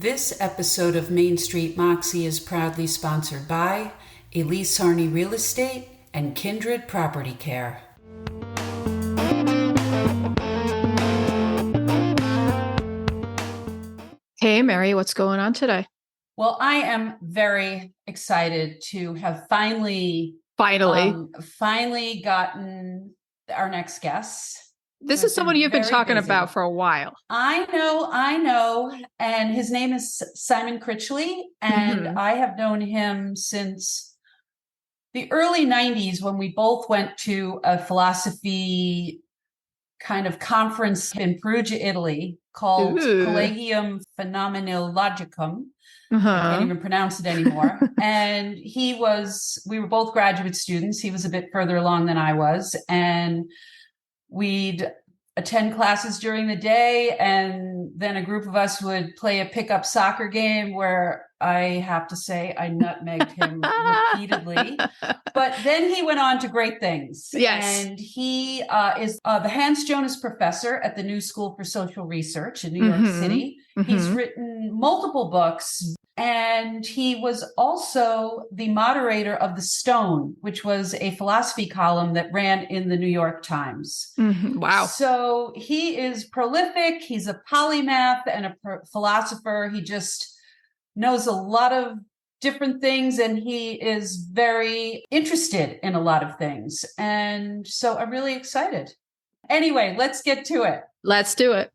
This episode of Main Street Moxie is proudly sponsored by Elise Harney Real Estate and Kindred Property Care. Hey, Mary, what's going on today? Well, I am very excited to have finally gotten our next guest. This is someone you've been talking busy about for a while. I know. And his name is Simon Critchley. And I have known him since the early 90s when we both went to a philosophy kind of conference in Perugia, Italy called Collegium Phenomenologicum. I can't even pronounce it anymore. And we were both graduate students. He was a bit further along than I was. And we'd attend classes during the day, and then a group of us would play a pickup soccer game where I have to say I nutmegged him repeatedly. But then he went on to great things. Yes. And he is the Hans Jonas Professor at the New School for Social Research in New York City. He's written multiple books. And he was also the moderator of The Stone, which was a philosophy column that ran in the New York Times. Wow. So he is prolific. He's a polymath and a philosopher. He just knows a lot of different things, and he is very interested in a lot of things. And so I'm really excited. Anyway, let's get to it. Let's do it.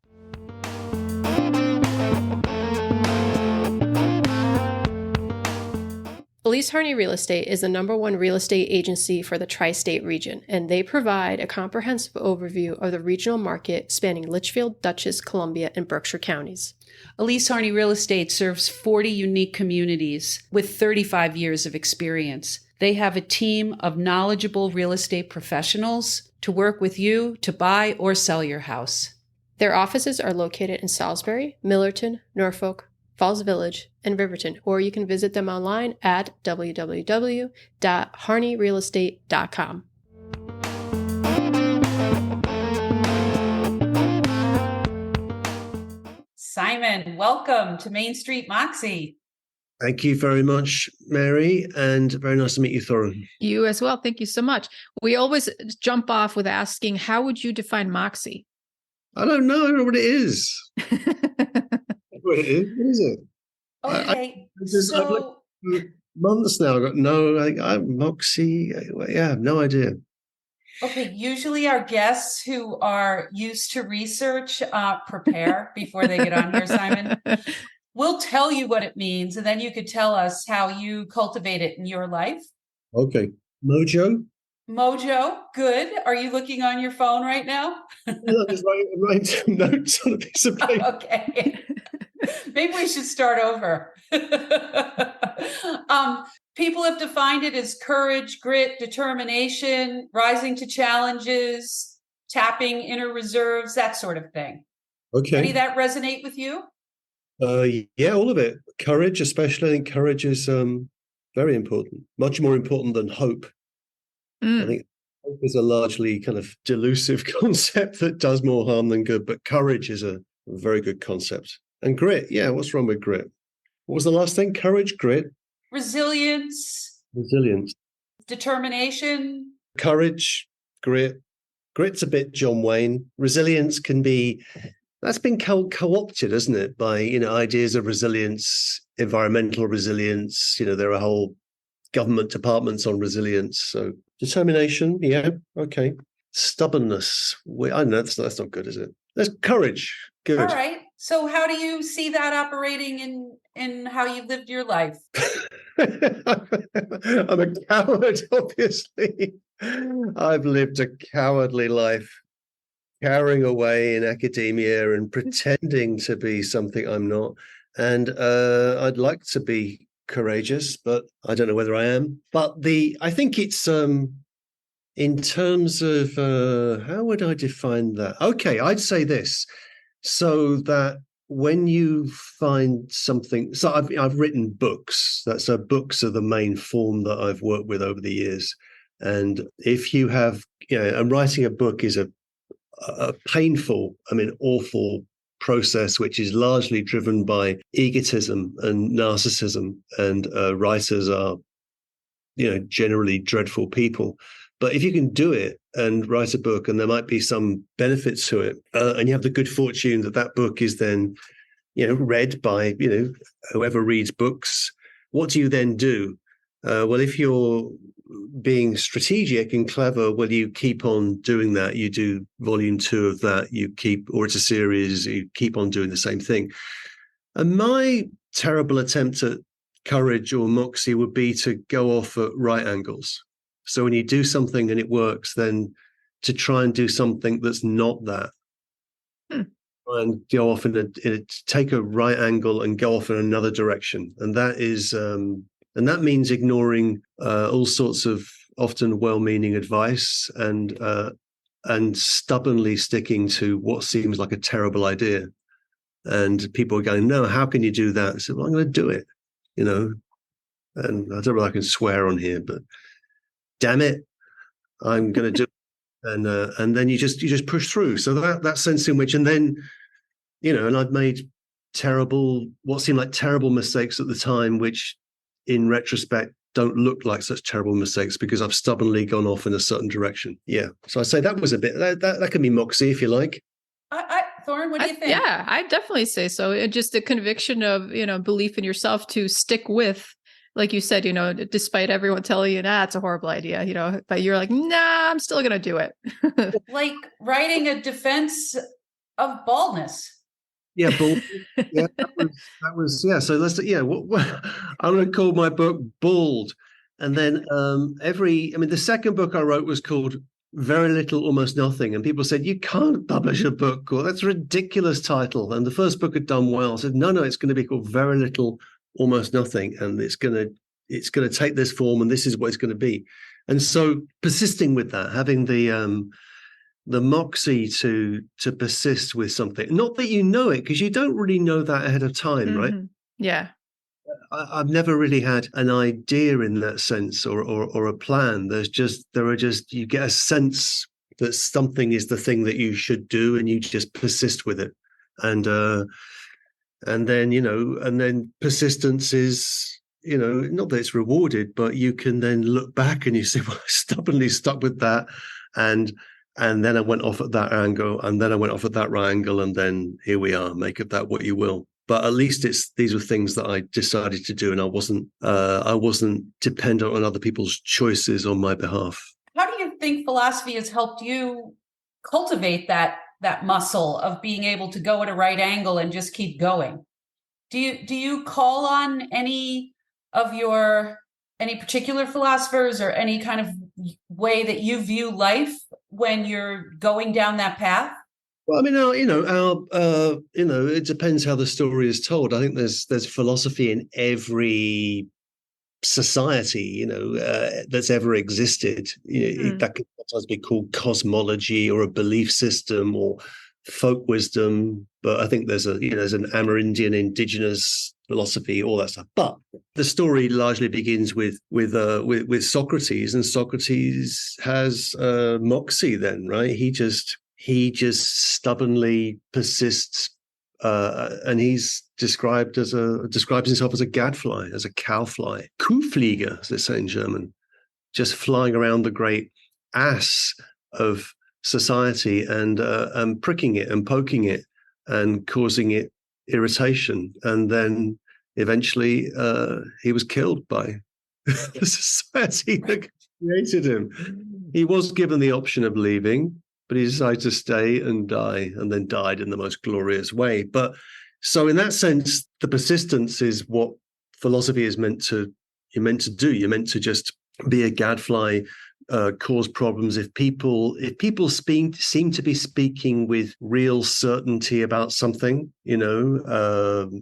Elise Harney Real Estate is the #1 real estate agency for the tri-state region, and they provide a comprehensive overview of the regional market spanning Litchfield, Dutchess, Columbia, and Berkshire counties. Elise Harney Real Estate serves 40 unique communities with 35 years of experience. They have a team of knowledgeable real estate professionals to work with you to buy or sell your house. Their offices are located in Salisbury, Millerton, Norfolk, Falls Village, and Riverton, or you can visit them online at www.harneyrealestate.com. Simon, welcome to Main Street Moxie. Thank you very much, Mary, and very nice to meet you, Thorin. You as well. Thank you so much. We always jump off with asking, how would you define Moxie? I don't know what it is. What is it? Okay, I've lived months now. I'm Moxie. I have no idea. Okay, usually our guests who are used to research prepare before they get on here, Simon. We'll tell you what it means, and then you could tell us how you cultivate it in your life. Okay. Mojo, good. Are you looking on your phone right now? I'm just writing some notes on a piece of paper. Okay. Maybe we should start over. People have defined it as courage, grit, determination, rising to challenges, tapping inner reserves, that sort of thing. Okay. Any of that resonate with you? Yeah, all of it. Courage, especially. I think courage is very important, much more important than hope. I think hope is a largely kind of delusive concept that does more harm than good, but courage is a very good concept. And grit, yeah, what's wrong with grit? What was the last thing? Courage, grit? Resilience. Determination. Courage, grit. Grit's a bit John Wayne. Resilience can be, that's been co-opted, hasn't it, by, ideas of resilience, environmental resilience. There are whole government departments on resilience. So determination, yeah, okay. Stubbornness, I know that's not good, is it? There's courage, good. All right. So how do you see that operating in how you lived your life? I'm a coward, obviously. I've lived a cowardly life, cowering away in academia and pretending to be something I'm not. And I'd like to be courageous, but I don't know whether I am. But I think it's in terms of how would I define that? Okay, I'd say this. So that when you find something, so I've written books. Books are the main form that I've worked with over the years. And if you have, and writing a book is a painful, awful process which is largely driven by egotism and narcissism, and writers are, generally dreadful people. But if you can do it and write a book, and there might be some benefits to it, and you have the good fortune that that book is then, read by, whoever reads books, what do you then do? Well, if you're being strategic and clever, well, you keep on doing that. You do volume 2 of that. Or it's a series, you keep on doing the same thing. And my terrible attempt at courage or moxie would be to go off at right angles. So when you do something and it works, then to try and do something that's not that. And go off take a right angle and go off in another direction. And that is, and that means ignoring all sorts of often well-meaning advice and stubbornly sticking to what seems like a terrible idea. And people are going, no, how can you do that? I said, well, I'm going to do it, And I don't know if I can swear on here, but damn it, I'm going to do it. And then you just push through. So that sense in which, and then, and I'd made what seemed like terrible mistakes at the time, which in retrospect don't look like such terrible mistakes because I've stubbornly gone off in a certain direction. Yeah. So I say that was a bit, that can be moxie if you like. Thorne, what do you think? Yeah, I definitely say so. It just a conviction of, belief in yourself to stick with, like you said, despite everyone telling you, it's a horrible idea, but you're like, nah, I'm still going to do it. Like writing a defense of baldness. Yeah, bald. Yeah, that was yeah. So let's I'm going to call my book Bald, and then the second book I wrote was called Very Little, Almost Nothing, and people said you can't publish a book called that's a ridiculous title. And the first book had done well. I said no, it's going to be called Very Little, Almost Nothing, and it's going to take this form, and this is what it's going to be. And so persisting with that, having the moxie to persist with something, not that you know it, because you don't really know that ahead of time, right? Yeah. I've never really had an idea in that sense or a plan. You get a sense that something is the thing that you should do, and you just persist with it. And then persistence is, not that it's rewarded, but you can then look back and you say, well, I stubbornly stuck with that. And then I went off at that angle, and then I went off at that right angle, and then here we are. Make of that what you will. But at least these were things that I decided to do, and I wasn't dependent on other people's choices on my behalf. How do you think philosophy has helped you cultivate that muscle of being able to go at a right angle and just keep going? Do you call on any particular philosophers or any kind of way that you view life when you're going down that path? Well, it depends how the story is told. I think there's philosophy in every society, that's ever existed. That could sometimes be called cosmology or a belief system or folk wisdom. But I think there's an Amerindian indigenous philosophy, all that stuff. But the story largely begins with Socrates, and Socrates has moxie. Then, right? He just stubbornly persists, and he's describes himself as a gadfly, as a cowfly, Kuhflieger, as they say in German, just flying around the great ass of society and pricking it and poking it and causing it irritation. And then eventually he was killed by the society that created him. He was given the option of leaving, but he decided to stay and die, and then died in the most glorious way. But so in that sense, the persistence is what philosophy is meant to do. You're meant to just be a gadfly, cause problems. If people seem to be speaking with real certainty about something, I've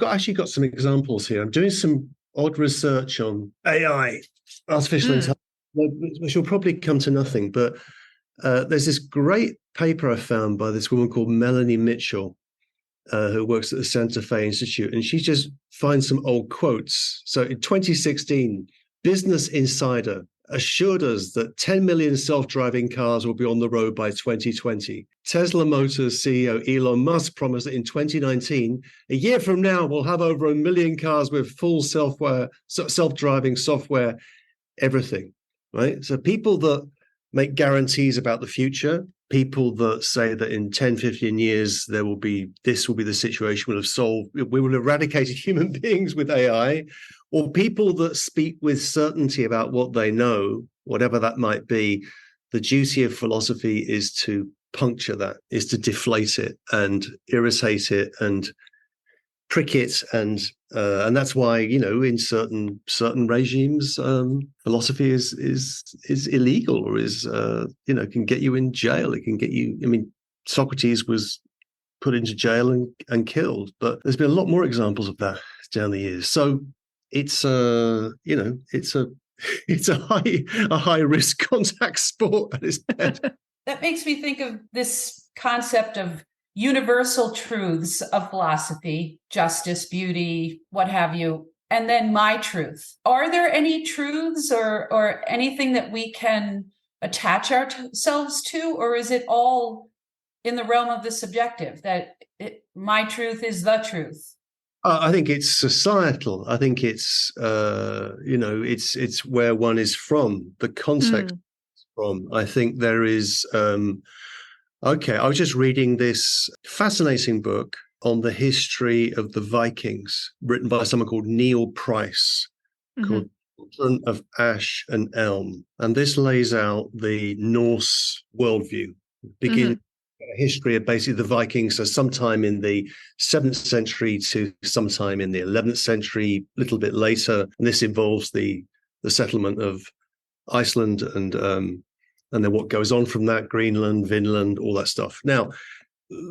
actually got some examples here. I'm doing some odd research on AI, artificial intelligence, which will probably come to nothing, but there's this great paper I found by this woman called Melanie Mitchell, who works at the Santa Fe Institute, and she just finds some old quotes. So in 2016, Business Insider assured us that 10 million self-driving cars will be on the road by 2020. Tesla Motors CEO Elon Musk promised that in 2019, a year from now, we'll have over 1 million cars with full self-driving software, everything, right? So people that make guarantees about the future, people that say that in 10, 15 years, this will be the situation we will have eradicated human beings with AI, or people that speak with certainty about what they know, whatever that might be. The duty of philosophy is to puncture that, is to deflate it and irritate it and prick it, and that's why, in certain regimes, philosophy is illegal, or is can get you in jail. It can get you. I mean, Socrates was put into jail and killed, but there's been a lot more examples of that down the years. So it's it's a high risk contact sport at its best. That makes me think of this concept of universal truths of philosophy, justice, beauty, what have you, and then my truth. Are there any truths or anything that we can attach ourselves to, or is it all in the realm of the subjective, that my truth is the truth? I think it's societal. I think it's it's where one is from, the context from. I think there is. Okay, I was just reading this fascinating book on the history of the Vikings, written by someone called Neil Price, called Children of Ash and Elm. And this lays out the Norse worldview, begin a history of basically the Vikings, so sometime in the 7th century to sometime in the 11th century, a little bit later. And this involves the settlement of Iceland and then what goes on from that, Greenland, Vinland, all that stuff. Now,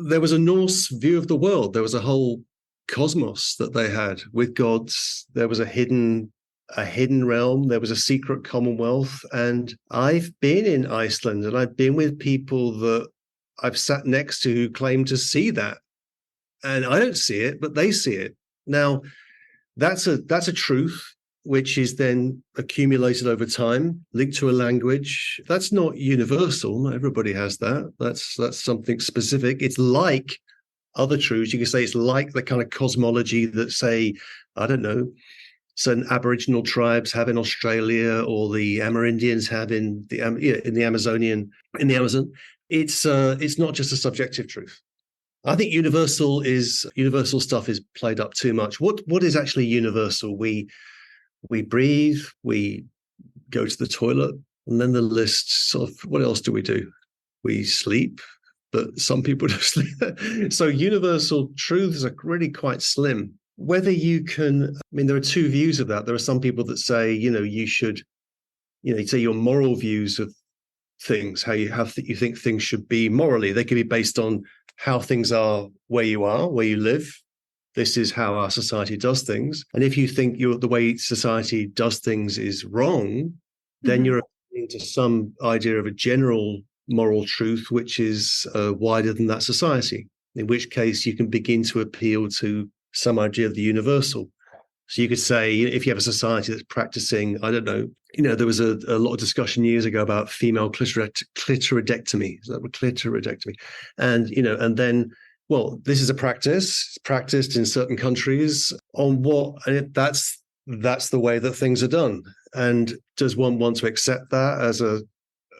there was a Norse view of the world. There was a whole cosmos that they had with gods. There was a hidden realm. There was a secret commonwealth. And I've been in Iceland, and I've been with people that I've sat next to who claim to see that. And I don't see it, but they see it. Now, that's a truth which is then accumulated over time, linked to a language. That's not universal. Not everybody has that. That's something specific. It's like other truths. You can say it's like the kind of cosmology that, say, I don't know, certain Aboriginal tribes have in Australia, or the Amerindians have in the Amazon. It's not just a subjective truth. I think universal stuff is played up too much. What is actually universal? We breathe, we go to the toilet, and then the list sort of, what else do? We sleep, but some people don't sleep. So universal truths are really quite slim. Whether you can, there are two views of that. There are some people that say, you should, say your moral views of things, how you think things should be morally. They can be based on how things are where you live. This is how our society does things. And if you think the way society does things is wrong, then you're into some idea of a general moral truth, which is wider than that society, in which case you can begin to appeal to some idea of the universal. So you could say, if you have a society that's practicing, I don't know, there was a lot of discussion years ago about female clitoridectomy. Is that what clitoridectomy? And, and then, well, this is a practice. It's practiced in certain countries on what, and that's the way that things are done. And does one want to accept that as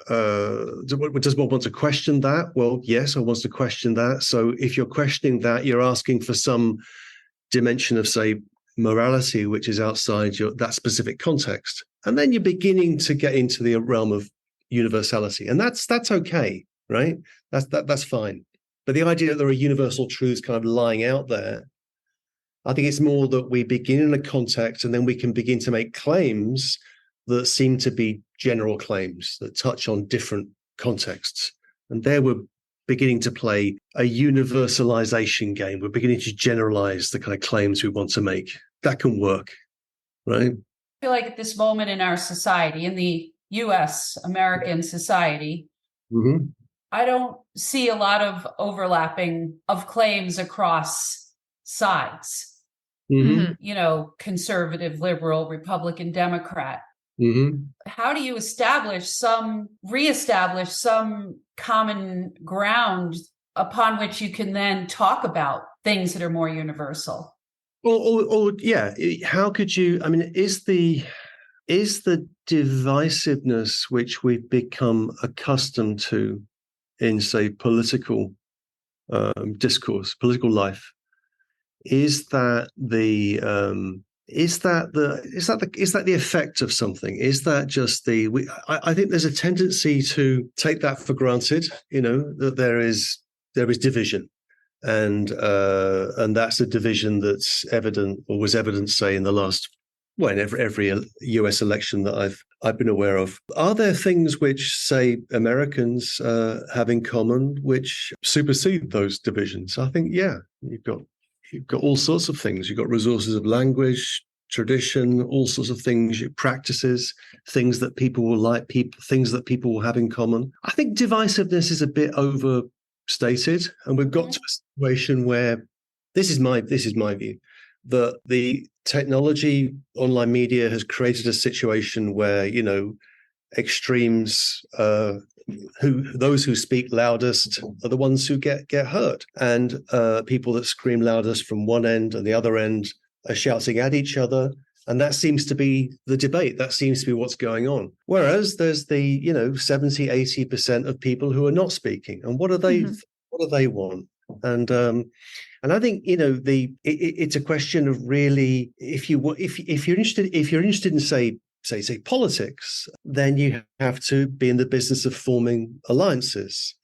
does one want to question that? Well, yes, I want to question that. So if you're questioning that, you're asking for some dimension of, say, morality, which is outside that specific context. And then you're beginning to get into the realm of universality. And that's okay, right? That's fine. But the idea that there are universal truths kind of lying out there, I think it's more that we begin in a context, and then we can begin to make claims that seem to be general claims that touch on different contexts. And there we're beginning to play a universalization game. We're beginning to generalize the kind of claims we want to make. That can work, right? I feel like at this moment in our society, in the US, American society, I don't see a lot of overlapping of claims across sides. Conservative, liberal, Republican, Democrat. Mm-hmm. How do you reestablish some common ground upon which you can then talk about things that are more universal? Or yeah, how could you? I mean, is the divisiveness which we've become accustomed to in, say, political discourse, political life, is that the effect of something? Is that just I think there's a tendency to take that for granted, that there is division, and that's a division that's evident, or was evident, say, in the last, well, in every US election that I've been aware of. Are there things which, say, Americans have in common which supersede those divisions? I think, yeah, you've got all sorts of things. You've got resources of language, tradition, all sorts of things, practices, things that people will like, things that people will have in common. I think divisiveness is a bit overstated, and we've got to a situation where this is my view, that the technology, online media, has created a situation where, extremes, those who speak loudest are the ones who get hurt, and people that scream loudest from one end and the other end are shouting at each other, and that seems to be the debate. That seems to be what's going on. Whereas there's the 70-80% of people who are not speaking, and what do they want? And I think it's a question of really, if you're interested in say politics, then you have to be in the business of forming alliances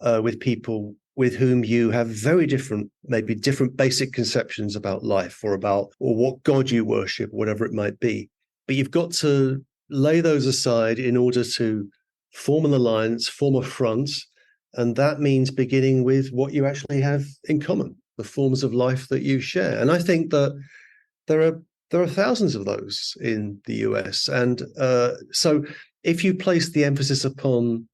with people with whom you have very different, maybe different basic conceptions about life, or what God you worship, whatever it might be. But you've got to lay those aside in order to form an alliance, form a front, and that means beginning with what you actually have in common, the forms of life that you share. And I think that there are thousands of those in the US. And so if you place the emphasis upon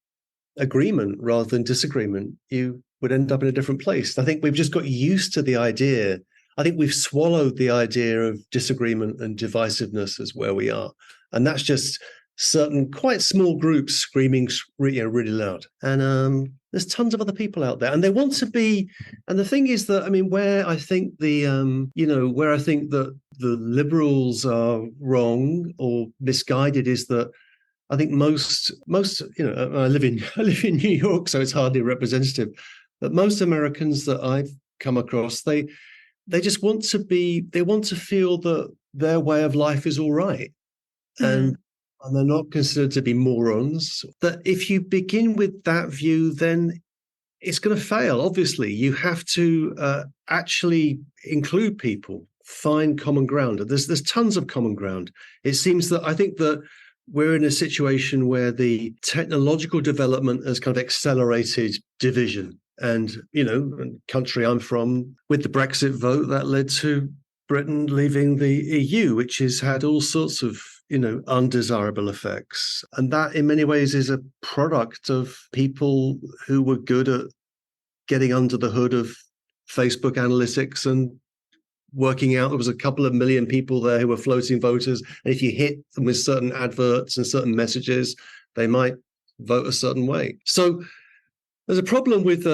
agreement rather than disagreement, you would end up in a different place. I think we've just got used to the idea. I think we've swallowed the idea of disagreement and divisiveness as where we are. And that's just certain quite small groups screaming really loud. And there's tons of other people out there, and they want to be. And the thing is that, I mean, where I think where I think that the liberals are wrong or misguided is that I think most I live in New York, so it's hardly representative, but most Americans that I've come across, they just want to feel that their way of life is all right. And they're not considered to be morons. That if you begin with that view, then it's going to fail. Obviously, you have to actually include people, find common ground. There's tons of common ground. It seems that I think that we're in a situation where the technological development has kind of accelerated division. And, the country I'm from, with the Brexit vote, that led to Britain leaving the EU, which has had all sorts of undesirable effects. And that in many ways is a product of people who were good at getting under the hood of Facebook analytics and working out there was a couple of million people there who were floating voters. And if you hit them with certain adverts and certain messages, they might vote a certain way. So there's a problem with,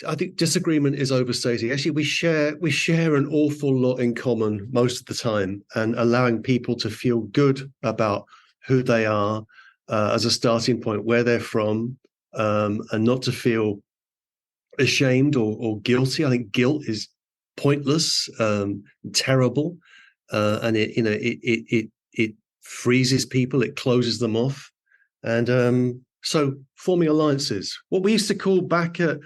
I think disagreement is overstating. Actually, we share an awful lot in common most of the time, and allowing people to feel good about who they are as a starting point, where they're from, and not to feel ashamed or guilty. I think guilt is pointless, terrible, and it freezes people, it closes them off, and so forming alliances, what we used to call back in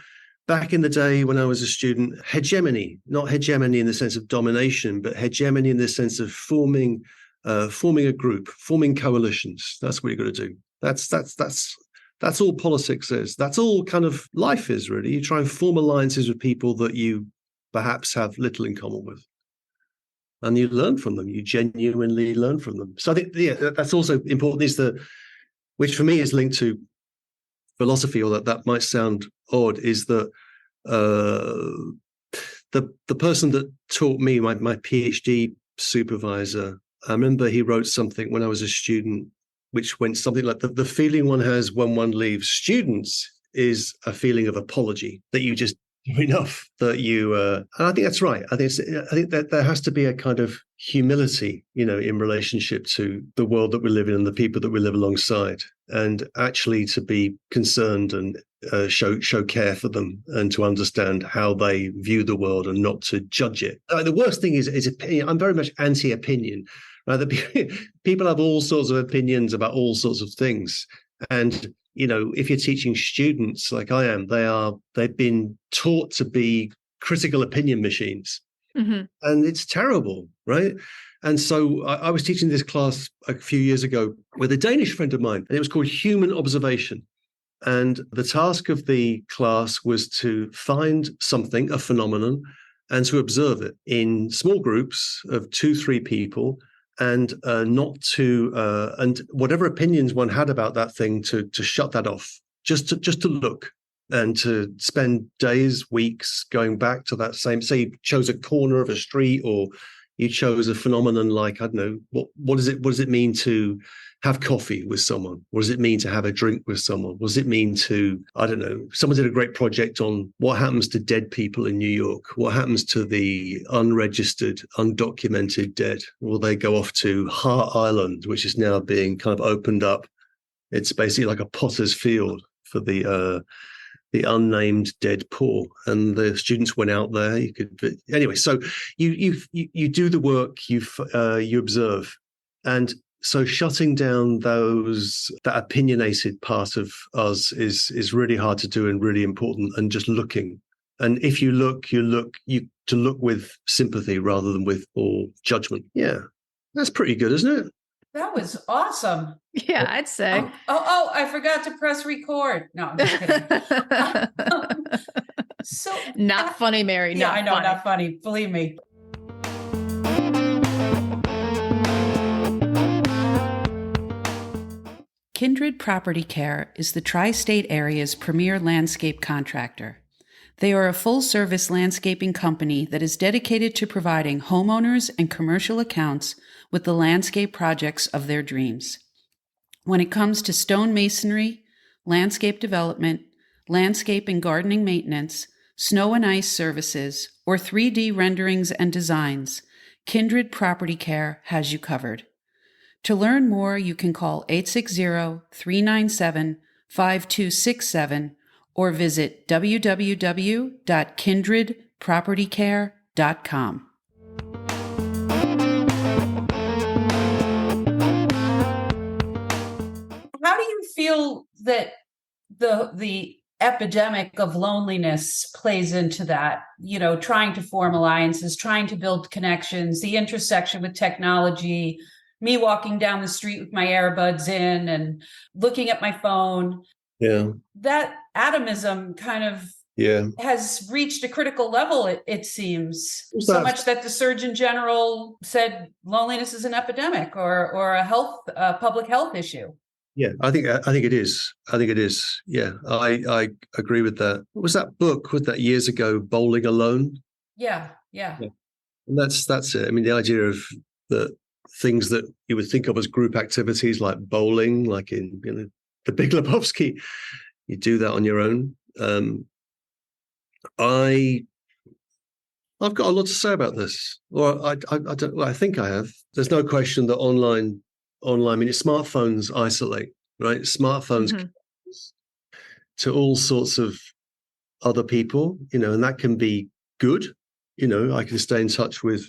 the day when I was a student, hegemony, not hegemony in the sense of domination, but hegemony in the sense of forming a group, forming coalitions. That's what you've got to do. That's all politics is. That's all kind of life is, really. You try and form alliances with people that you perhaps have little in common with, and you learn from them. You genuinely learn from them. So I think that's also important. Which for me is linked to philosophy, or that might sound odd, is that the person that taught me, my PhD supervisor, I remember he wrote something when I was a student which went something like the feeling one has when one leaves students is a feeling of apology, that you just do enough, that you and I think that's right. I think that there has to be a kind of humility, in relationship to the world that we live in and the people that we live alongside, and actually to be concerned and show care for them, and to understand how they view the world and not to judge it. The worst thing is opinion. I'm very much anti-opinion. Right? People have all sorts of opinions about all sorts of things, and if you're teaching students like I am, they've been taught to be critical opinion machines, and it's terrible, right? And so I was teaching this class a few years ago with a Danish friend of mine, and it was called Human Observation. And the task of the class was to find something, a phenomenon, and to observe it in small groups of 2-3 people, and not to and whatever opinions one had about that thing, to shut that off, just to look, and to spend days, weeks going back to that same. Say you chose a corner of a street, or you chose a phenomenon like, I don't know, what does it mean to have coffee with someone? What does it mean to have a drink with someone? What does it mean to, I don't know, someone did a great project on what happens to dead people in New York. What happens to the unregistered, undocumented dead? Well, they go off to Hart Island, which is now being kind of opened up. It's basically like a potter's field for the unnamed dead poor, and the students went out there. Anyway, so you do the work, you observe, and so shutting down that opinionated part of us is really hard to do and really important, and just looking. And if you look, to look with sympathy rather than with all judgment. Yeah, that's pretty good, isn't it? That was awesome. Yeah, I'd say. Oh, I forgot to press record. No, I'm just kidding. So not funny, Mary. Yeah, not I know, funny. not funny. Believe me. Kindred Property Care is the tri-state area's premier landscape contractor. They are a full-service landscaping company that is dedicated to providing homeowners and commercial accounts with the landscape projects of their dreams. When it comes to stone masonry, landscape development, landscape and gardening maintenance, snow and ice services, or 3D renderings and designs, Kindred Property Care has you covered. To learn more, you can call 860-397-5267 or visit www.kindredpropertycare.com. How do you feel that the epidemic of loneliness plays into that? Trying to form alliances, trying to build connections, the intersection with technology, me walking down the street with my earbuds in and looking at my phone. Yeah. That atomism kind of has reached a critical level, it seems. So much that the Surgeon General said loneliness is an epidemic or a public health issue. Yeah, I think it is. Yeah, I agree with that. What was that book? Was that years ago, Bowling Alone? Yeah. And that's it. I mean, the idea of the things that you would think of as group activities, like bowling, like in the Big Lebowski, you do that on your own. I've got a lot to say about this. Or I don't. Well, I think I have. There's no question that online. I mean, smartphones isolate, right? Smartphones to all sorts of other people, and that can be good. I can stay in touch with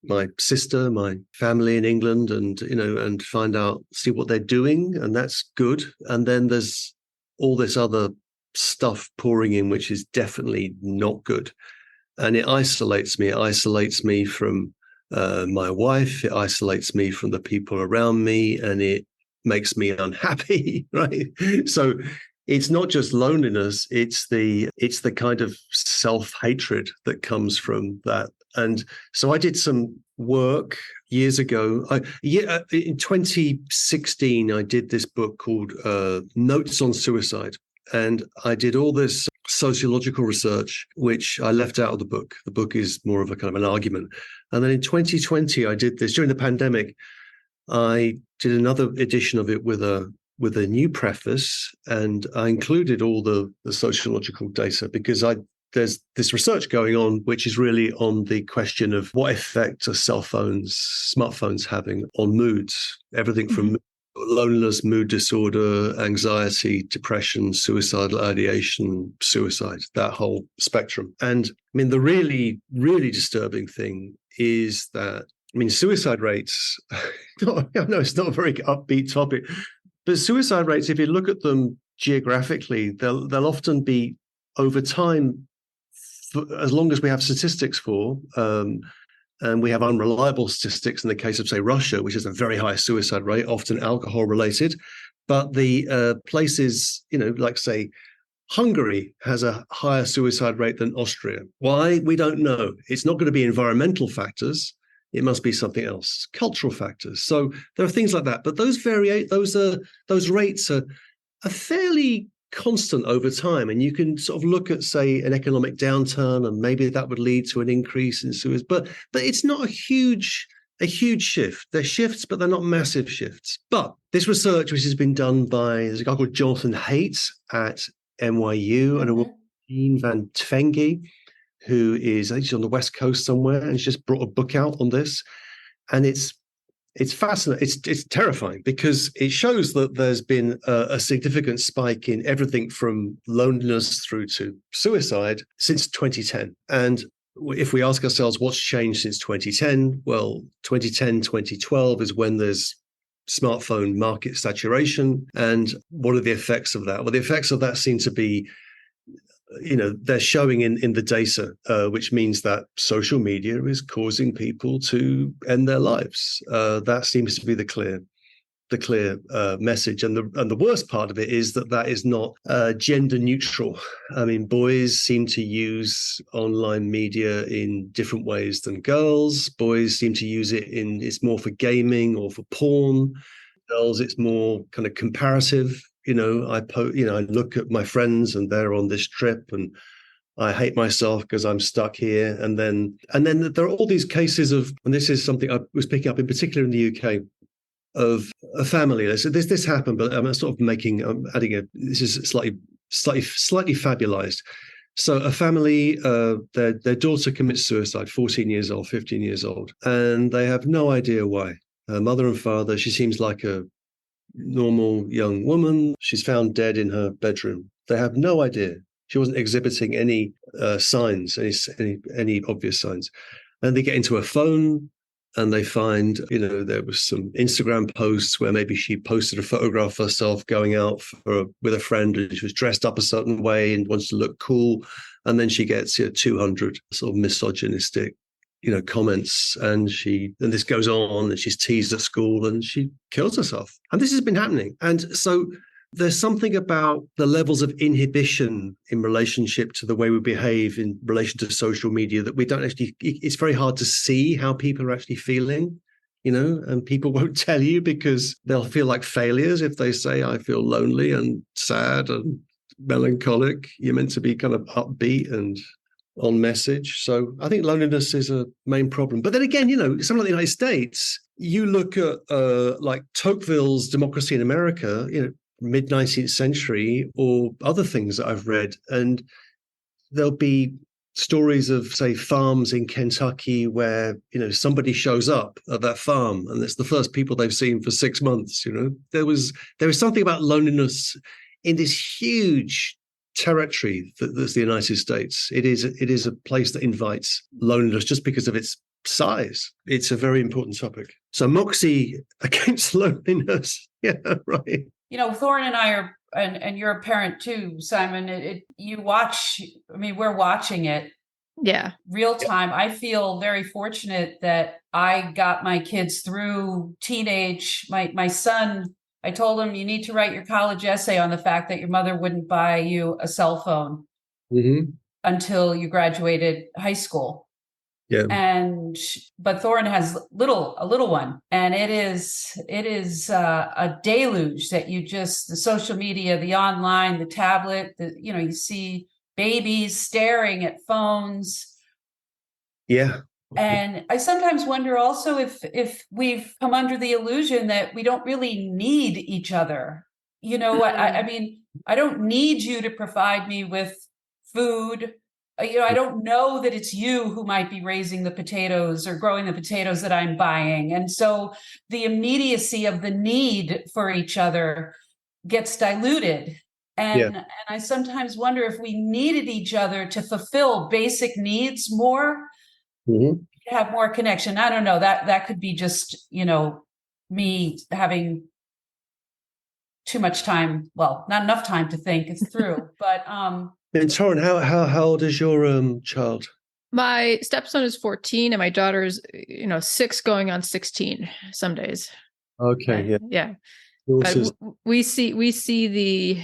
my sister, my family in England, and and see what they're doing, and that's good. And then there's all this other stuff pouring in, which is definitely not good, and it isolates me. It isolates me from my wife. It isolates me from the people around me, and it makes me unhappy. Right? So it's not just loneliness; it's the kind of self-hatred that comes from that. And so I did some work years ago. In 2016, I did this book called Notes on Suicide. And I did all this sociological research, which I left out of the book. The book is more of a kind of an argument. And then in 2020, I did this during the pandemic. I did another edition of it with a new preface, and I included all the sociological data because there's this research going on which is really on the question of what effect are smartphones having on moods, everything from loneliness, mood disorder, anxiety, depression, suicidal ideation, suicide, that whole spectrum. And I mean, the really, really disturbing thing is that, I mean, suicide rates, I know it's not a very upbeat topic, but suicide rates, if you look at them geographically, they'll often be over time, as long as we have statistics for, and we have unreliable statistics in the case of, say, Russia, which has a very high suicide rate, often alcohol related. But the places, like, say, Hungary has a higher suicide rate than Austria. Why? We don't know. It's not going to be environmental factors. It must be something else, cultural factors. So there are things like that. But those rates are fairly constant over time. And you can sort of look at, say, an economic downturn, and maybe that would lead to an increase in suicide. But it's not a huge shift. They're shifts, but they're not massive shifts. But this research, which has been done by, there's a guy called Jonathan Haidt at NYU and a woman, Jean Van Tvengi, who is actually on the West Coast somewhere, and she's just brought a book out on this. And it's fascinating. It's terrifying because it shows that there's been a significant spike in everything from loneliness through to suicide since 2010. And if we ask ourselves what's changed since 2010, well, 2010, 2012 is when there's smartphone market saturation. And what are the effects of that? Well, the effects of that seem to be, they're showing in the data, which means that social media is causing people to end their lives. That seems to be the clear message. And the worst part of it is that is not gender neutral. I mean, boys seem to use online media in different ways than girls. Boys seem to use it's more for gaming or for porn. Girls, it's more kind of comparative. I look at my friends and they're on this trip and I hate myself because I'm stuck here. And then there are all these cases of, and this is something I was picking up in particular in the UK, of a family. So this happened, but I'm sort of this is slightly fabulized. So a family, their daughter commits suicide, 14 years old, 15 years old, and they have no idea why. Her mother and father, she seems like a normal young woman. She's found dead in her bedroom. They have no idea. She wasn't exhibiting any signs, any obvious signs. And they get into her phone and they find, there was some Instagram posts where maybe she posted a photograph of herself going out with a friend, and she was dressed up a certain way and wants to look cool. And then she gets 200 sort of misogynistic comments, and this goes on, and she's teased at school, and she kills herself. And this has been happening. And so there's something about the levels of inhibition in relationship to the way we behave in relation to social media that we don't actually, it's very hard to see how people are actually feeling, and people won't tell you because they'll feel like failures if they say, I feel lonely and sad and melancholic. You're meant to be kind of upbeat and on message. So I think loneliness is a main problem. But then again, something like the United States, you look at like Tocqueville's Democracy in America, mid-19th century, or other things that I've read, and there'll be stories of, say, farms in Kentucky where, somebody shows up at that farm and it's the first people they've seen for 6 months. There was something about loneliness in this huge territory that's the United States. It is a place that invites loneliness just because of its size. It's a very important topic. So Moxie against loneliness. Yeah, right. Thorne and I are, and you're a parent too, Simon. We're watching it. Yeah. Real time. I feel very fortunate that I got my kids through teenage. My son, I told him, you need to write your college essay on the fact that your mother wouldn't buy you a cell phone until you graduated high school. Yeah. But Thorne has a little one, and it is a deluge that the social media, the online, the tablet, you see babies staring at phones. Yeah. And I sometimes wonder also if we've come under the illusion that we don't really need each other. I mean, I don't need you to provide me with food. I don't know that it's you who might be raising the potatoes or growing the potatoes that I'm buying. And so the immediacy of the need for each other gets diluted. And I sometimes wonder if we needed each other to fulfill basic needs more, have more connection. I don't know, that could be just, me having too much time. Well, not enough time to think it through, but, And Torrin, how old is your child? My stepson is 14 and my daughter is, 6 going on 16 some days. Okay. Yeah. Yeah. But we see the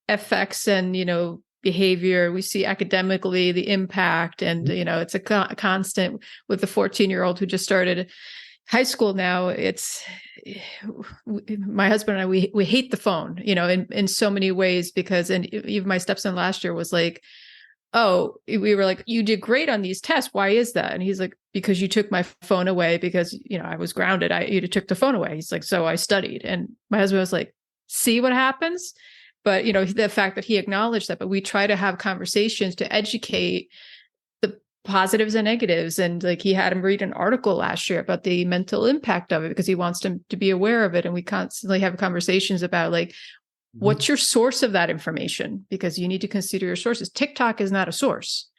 effects and, behavior. We see academically the impact, and, it's a constant with the 14-year-old who just started high school now. It's my husband and I, we hate the phone, in so many ways, because, and even my stepson last year was like, oh, we were like, you did great on these tests. Why is that? And he's like, because you took my phone away because, I was grounded. You took the phone away. He's like, so I studied. And my husband was like, see what happens? But, the fact that he acknowledged that, but we try to have conversations to educate the positives and negatives. And like, he had him read an article last year about the mental impact of it because he wants him to be aware of it. And we constantly have conversations about like, what's your source of that information? Because you need to consider your sources. TikTok is not a source.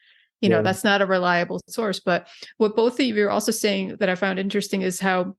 That's not a reliable source. But what both of you are also saying that I found interesting is how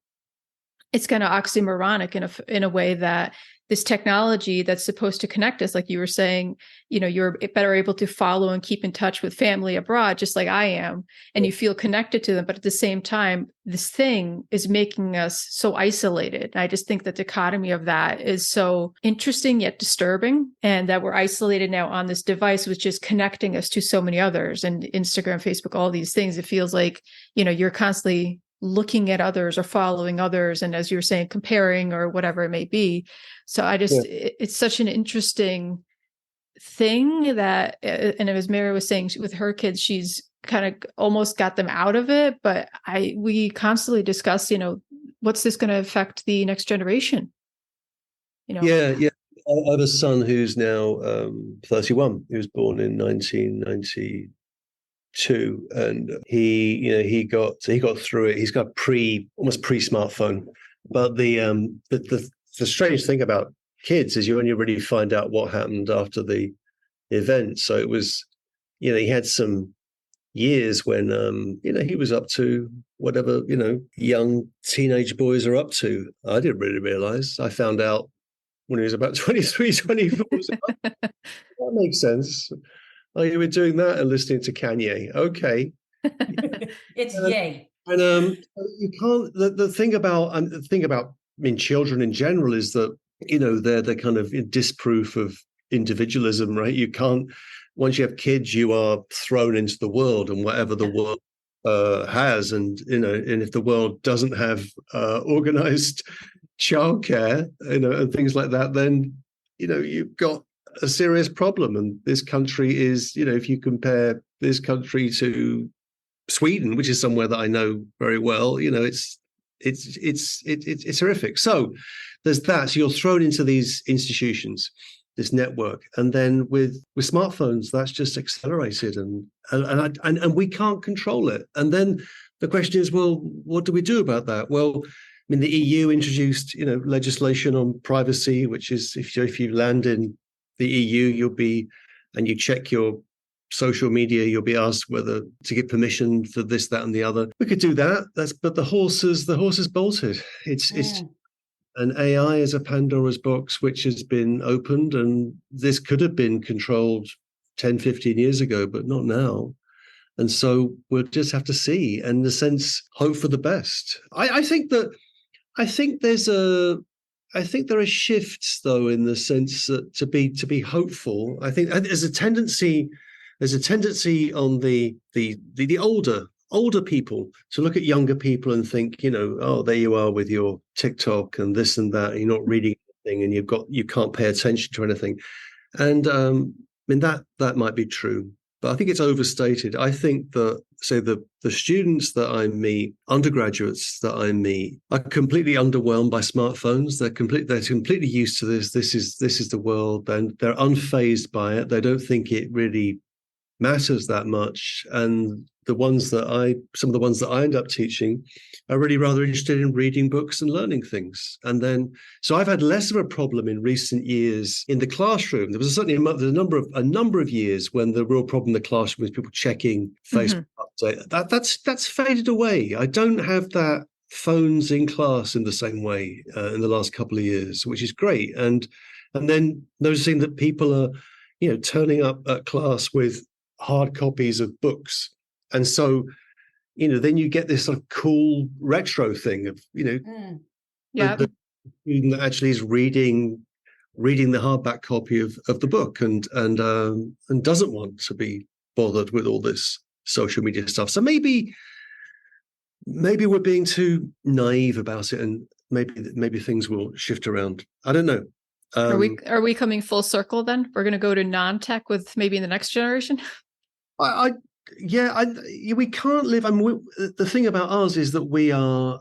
it's kind of oxymoronic in a way that this technology that's supposed to connect us, like you were saying, you're better able to follow and keep in touch with family abroad, just like I am, and you feel connected to them. But at the same time, this thing is making us so isolated. I just think the dichotomy of that is so interesting yet disturbing, and that we're isolated now on this device, which is connecting us to so many others, and Instagram, Facebook, all these things. It feels like, you're constantly looking at others or following others, and as you were saying, comparing or whatever it may be. So I just, it's such an interesting thing that, and as Mary was saying, with her kids, she's kind of almost got them out of it, but we constantly discuss, what's this going to affect the next generation? Yeah. I have a son who's now 31. He was born in 1992, and he got through it. He's got almost pre-smartphone, but the strange thing about kids is you only really find out what happened after the event. So it was, he had some years when he was up to whatever young teenage boys are up to. I didn't really realize. I found out when he was about 23, 24. That makes sense. Oh, you were doing that and listening to Kanye. Okay. It's yay. And you can't. The thing about children in general is that they're the kind of disproof of individualism, right? You can't. Once you have kids, you are thrown into the world, and whatever the world has, and if the world doesn't have organized childcare, and things like that, then you've got a serious problem. And this country is, if you compare this country to Sweden, which is somewhere that I know very well, it's horrific. So there's that. So you're thrown into these institutions, this network, and then with smartphones, that's just accelerated, and we can't control it. And then the question is, well, what do we do about that? Well, I mean, the EU introduced, legislation on privacy, which is if you land in the EU, and you check your social media, you'll be asked whether to get permission for this, that, and the other. We could do that. But the horse is bolted. It's an AI is a Pandora's box which has been opened, and this could have been controlled 10, 15 years ago, but not now. And so we'll just have to see, and in a sense, hope for the best. I think there are shifts, though, in the sense that to be hopeful. I think there's a tendency on the older people to look at younger people and think, oh, there you are with your TikTok and this and that. And you're not reading anything, and you can't pay attention to anything. And I mean that might be true. but I think it's overstated. I think that, say, the students that I meet, undergraduates that I meet, are completely underwhelmed by smartphones. They're completely used to this. This is the world, and they're unfazed by it. They don't think it really matters that much. And some of the ones that I end up teaching are really rather interested in reading books and learning things. And then, so I've had less of a problem in recent years in the classroom. There was certainly a number of years when the real problem in the classroom was people checking Facebook update. That's faded away. I don't have that phones in class in the same way in the last couple of years, which is great. And then noticing that people are, turning up at class with hard copies of books. And so, then you get this sort of cool retro thing of, the student that actually is reading the hardback copy of the book and doesn't want to be bothered with all this social media stuff. So maybe we're being too naive about it, and maybe things will shift around. I don't know. Are we coming full circle then? We're going to go to non-tech with maybe in the next generation? We can't live. The thing about us is that we are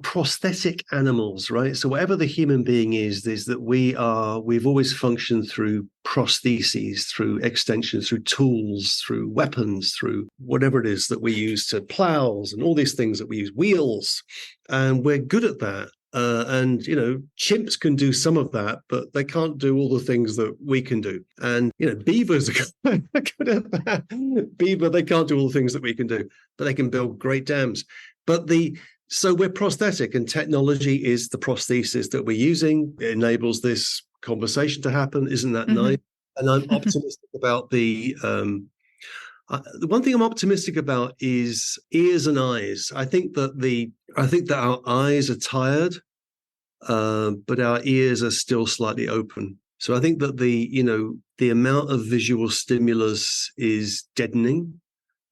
prosthetic animals, right? So whatever the human being is that we've always functioned through prostheses, through extensions, through tools, through weapons, through whatever it is that we use, to plows and all these things that we use, wheels, and we're good at that. And chimps can do some of that, but they can't do all the things that we can do. And beavers are good at that. Beaver, they can't do all the things that we can do, but they can build great dams. So we're prosthetic, and technology is the prosthesis that we're using. It enables this conversation to happen. Isn't that nice? And I'm optimistic about the one thing I'm optimistic about is ears and eyes. I think that our eyes are tired, but our ears are still slightly open. So I think that the amount of visual stimulus is deadening,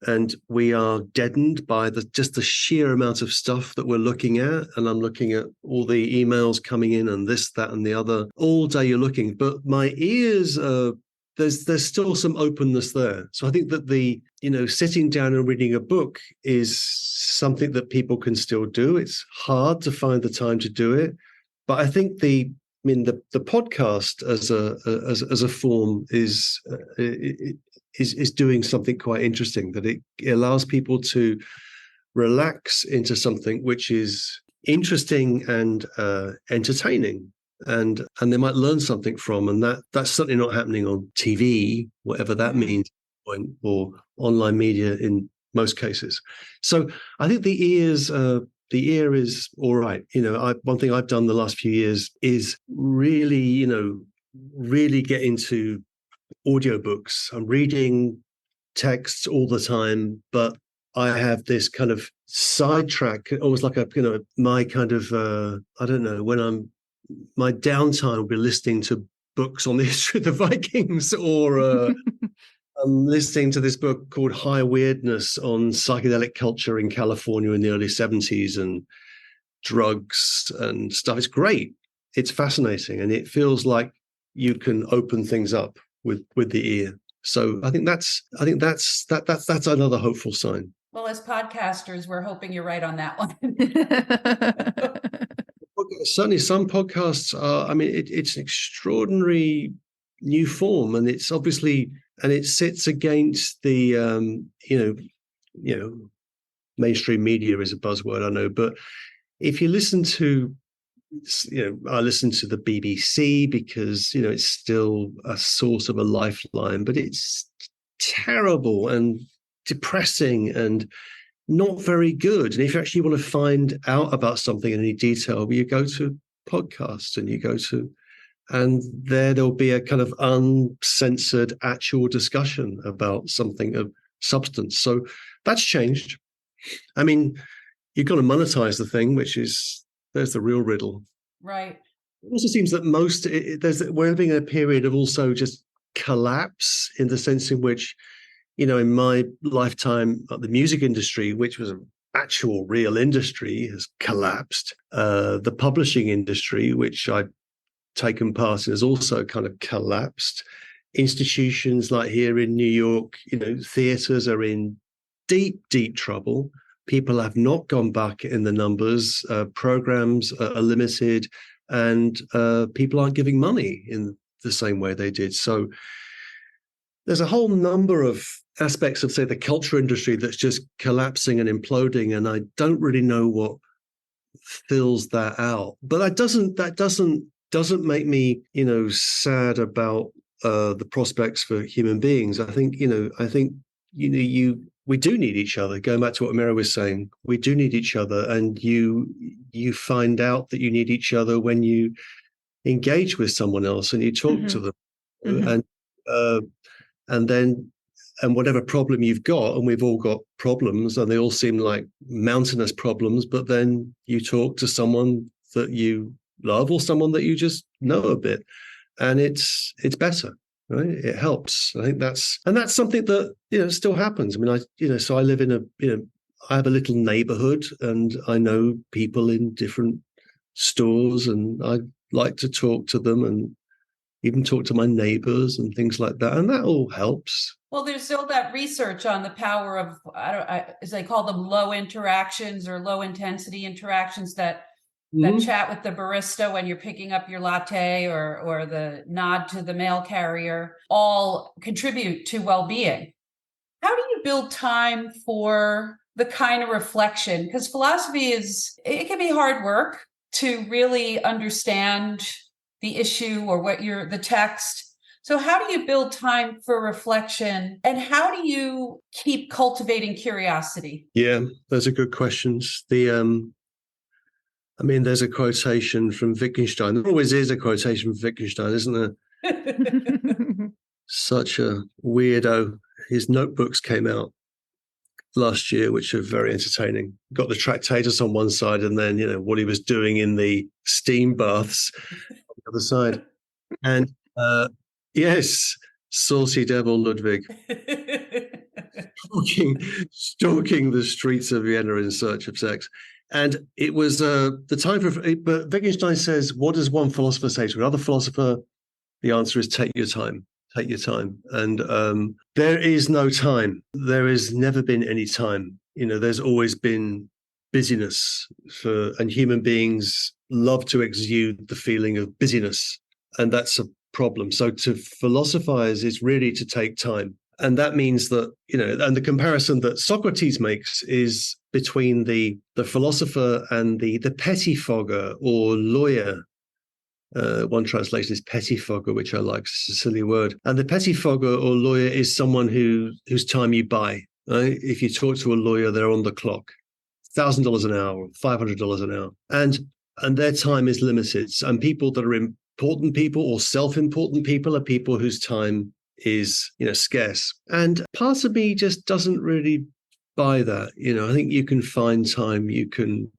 and we are deadened by just the sheer amount of stuff that we're looking at. And I'm looking at all the emails coming in and this, that, and the other. All day you're looking, but my ears are. There's still some openness there. So I think that sitting down and reading a book is something that people can still do. It's hard to find the time to do it, but I think the podcast as a form is doing something quite interesting. That it allows people to relax into something which is interesting and entertaining. And they might learn something from, and that's certainly not happening on TV, whatever that means, or online media in most cases. So I think the ear is all right. One thing I've done the last few years is really get into audiobooks. I'm reading texts all the time, but I have this kind of sidetrack, almost like my kind of I don't know, when my downtime will be listening to books on the history of the Vikings, or I'm listening to this book called High Weirdness on psychedelic culture in California in the early 70s and drugs and stuff. It's great. It's fascinating. And it feels like you can open things up with the ear. So I think that's another hopeful sign. Well, as podcasters, we're hoping you're right on that one. Certainly some podcasts are, it's an extraordinary new form, and it's obviously, and it sits against the, mainstream media is a buzzword, I know, but if you listen to, I listen to the BBC because, it's still a source of a lifeline, but it's terrible and depressing and not very good. And if you actually want to find out about something in any detail, you go to podcasts and there'll be a kind of uncensored actual discussion about something of substance. So that's changed. You've got to monetize the thing, there's the real riddle. Right. It also seems that we're living in a period of also just collapse, in the sense in which, in my lifetime, the music industry, which was an actual real industry, has collapsed. The publishing industry, which I've taken part in, has also kind of collapsed. institutions like here in New York, theaters are in deep trouble. People have not gone back in the numbers. Programs are limited, and people aren't giving money in the same way they did. So there's a whole number of aspects of, say, the culture industry that's just collapsing and imploding, and I don't really know what fills that out. But that doesn't make me, sad about the prospects for human beings. I think we do need each other. Going back to what Mira was saying, we do need each other, and you find out that you need each other when you engage with someone else and you talk to them, and whatever problem you've got, and we've all got problems, and they all seem like mountainous problems, but then you talk to someone that you love or someone that you just know a bit, and it's better. Right? It helps. I think that's something that still happens. I mean, so I live in I have a little neighborhood, and I know people in different stores, and I like to talk to them, and even talk to my neighbors and things like that, and that all helps. Well, there's still that research on the power of as they call them, low interactions or low intensity interactions that chat with the barista when you're picking up your latte, or the nod to the mail carrier, all contribute to well-being. How do you build time for the kind of reflection? Because philosophy it can be hard work to really understand the issue or the text. So how do you build time for reflection, and how do you keep cultivating curiosity? Yeah, those are good questions. There's a quotation from Wittgenstein. There always is a quotation from Wittgenstein, isn't there? Such a weirdo. His notebooks came out last year, which are very entertaining. Got the Tractatus on one side, and then, what he was doing in the steam baths on the other side. And yes, saucy devil Ludwig. stalking the streets of Vienna in search of sex. And it was the time but Wittgenstein says, what does one philosopher say to another philosopher? The answer is take your time. Take your time. And there is no time. There has never been any time. There's always been busyness, and human beings love to exude the feeling of busyness. And that's a problem. So to philosophize is really to take time. And that means that, and the comparison that Socrates makes is between the philosopher and the pettifogger or lawyer. One translation is pettifogger, which I like. It's a silly word. And the pettifogger or lawyer is someone whose time you buy. Right? If you talk to a lawyer, they're on the clock. $1,000 an hour, $500 an hour. And their time is limited. And people that are important people or self-important people are people whose time is scarce. And part of me just doesn't really buy that. I think you can find time, you can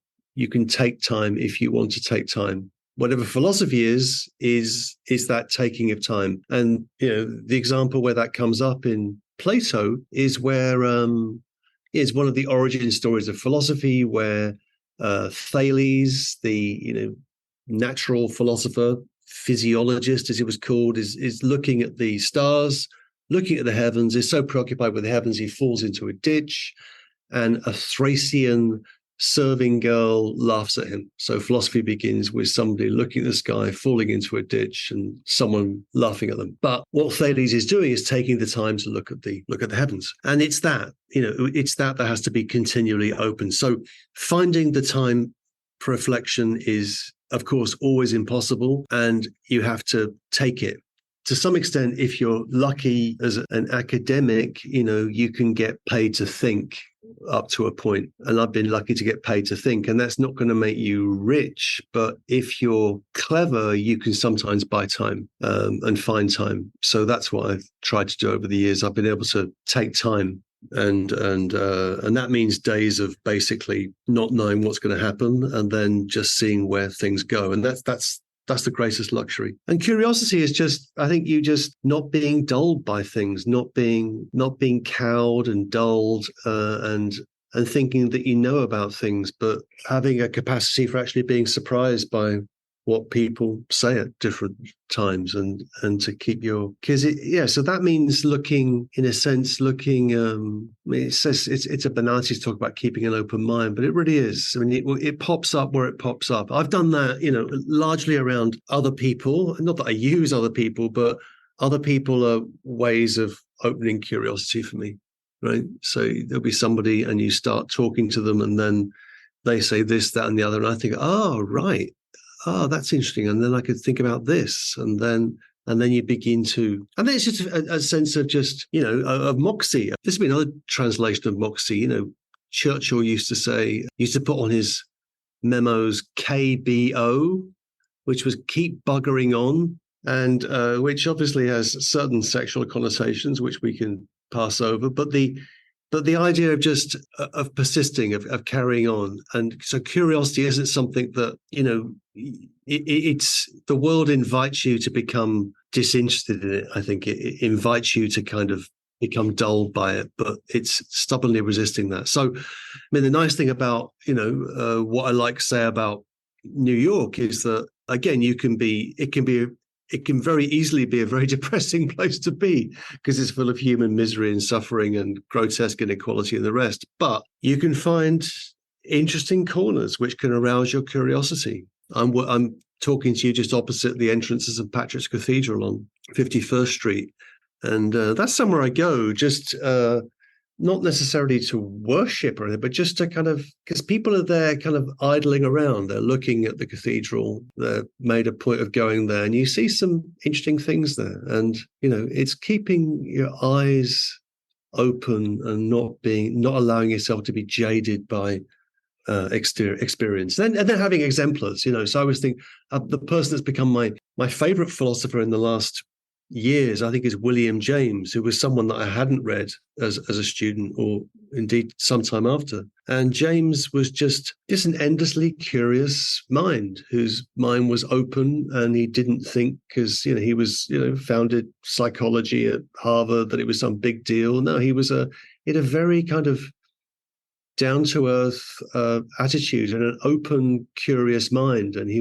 take time if you want to take time. Whatever philosophy is that taking of time. And the example where that comes up in Plato is where is one of the origin stories of philosophy, where Thales, the natural philosopher, physiologist, as he was called, is looking at the stars, looking at the heavens, is so preoccupied with the heavens, he falls into a ditch, and a Thracian serving girl laughs at him. So philosophy begins with somebody looking at the sky, falling into a ditch, and someone laughing at them. But what Thales is doing is taking the time to look at the heavens. And it's that has to be continually open. So finding the time for reflection is, of course, always impossible, and you have to take it. To some extent, if you're lucky as an academic, you can get paid to think up to a point. And I've been lucky to get paid to think, and that's not going to make you rich. But if you're clever, you can sometimes buy time and find time. So that's what I've tried to do over the years. I've been able to take time. And that means days of basically not knowing what's going to happen, and then just seeing where things go. And that's the greatest luxury. And curiosity is just, I think, you just not being dulled by things, not being cowed and dulled, and thinking that you know about things, but having a capacity for actually being surprised by what people say at different times, and to keep your, because so that means looking, in a sense, it says it's a banality to talk about keeping an open mind, but it really is. I mean, it pops up where it pops up. I've done that, largely around other people. Not that I use other people, but other people are ways of opening curiosity for me, right? So there'll be somebody and you start talking to them, and then they say this, that, and the other, and I think, oh, right. Oh, that's interesting. And then I could think about this, and then you begin to, and then it's just a sense of just, of moxie. This would be another translation of moxie. Churchill used to put on his memos KBO, which was keep buggering on, and which obviously has certain sexual connotations, which we can pass over. But the idea of just of persisting, of carrying on, and so curiosity isn't something that it's the world invites you to become disinterested in it. I think it invites you to kind of become dulled by it, but it's stubbornly resisting that. So, I mean, the nice thing about what I like to say about New York is that again, it can very easily be a very depressing place to be because it's full of human misery and suffering and grotesque inequality and the rest. But you can find interesting corners which can arouse your curiosity. I'm talking to you just opposite the entrance of St. Patrick's Cathedral on 51st Street. And that's somewhere I go, just not necessarily to worship or anything, but just to kind of, because people are there kind of idling around. They're looking at the cathedral. They're made a point of going there, and you see some interesting things there. And, it's keeping your eyes open and not allowing yourself to be jaded by experience. And then having exemplars, So I always think the person that's become my favorite philosopher in the last years, I think, is William James, who was someone that I hadn't read as a student, or indeed sometime after. And James was just an endlessly curious mind, whose mind was open, and he didn't think, because he was founded psychology at Harvard, that it was some big deal. No, he had a very kind of down-to-earth attitude and an open, curious mind, and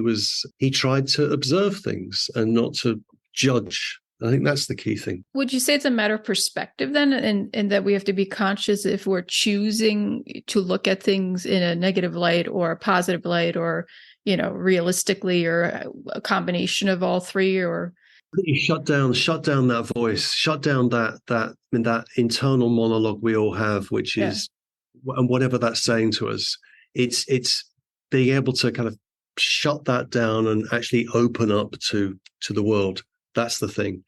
he tried to observe things and not to judge. I think that's the key thing. Would you say it's a matter of perspective then, and that we have to be conscious if we're choosing to look at things in a negative light or a positive light, or, realistically, or a combination of all three? Or you shut down that voice, shut down that internal monologue we all have, which is, and whatever that's saying to us, it's being able to kind of shut that down and actually open up to the world. That's the thing,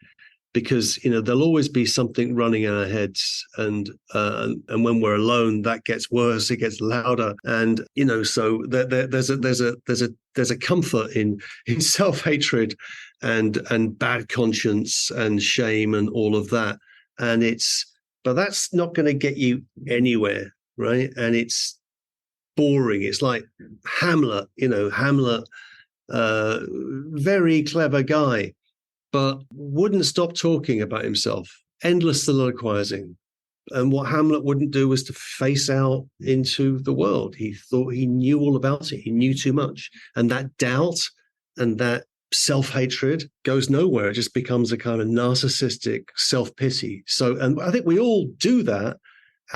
because there'll always be something running in our heads, and when we're alone, that gets worse. It gets louder, and so there's a comfort in self-hatred and bad conscience and shame and all of that, but that's not going to get you anywhere, right? And it's boring. It's like Hamlet, very clever guy, but wouldn't stop talking about himself, endless soliloquizing. And what Hamlet wouldn't do was to face out into the world. He thought he knew all about it. He knew too much. And that doubt and that self-hatred goes nowhere. It just becomes a kind of narcissistic self-pity. So, and I think we all do that.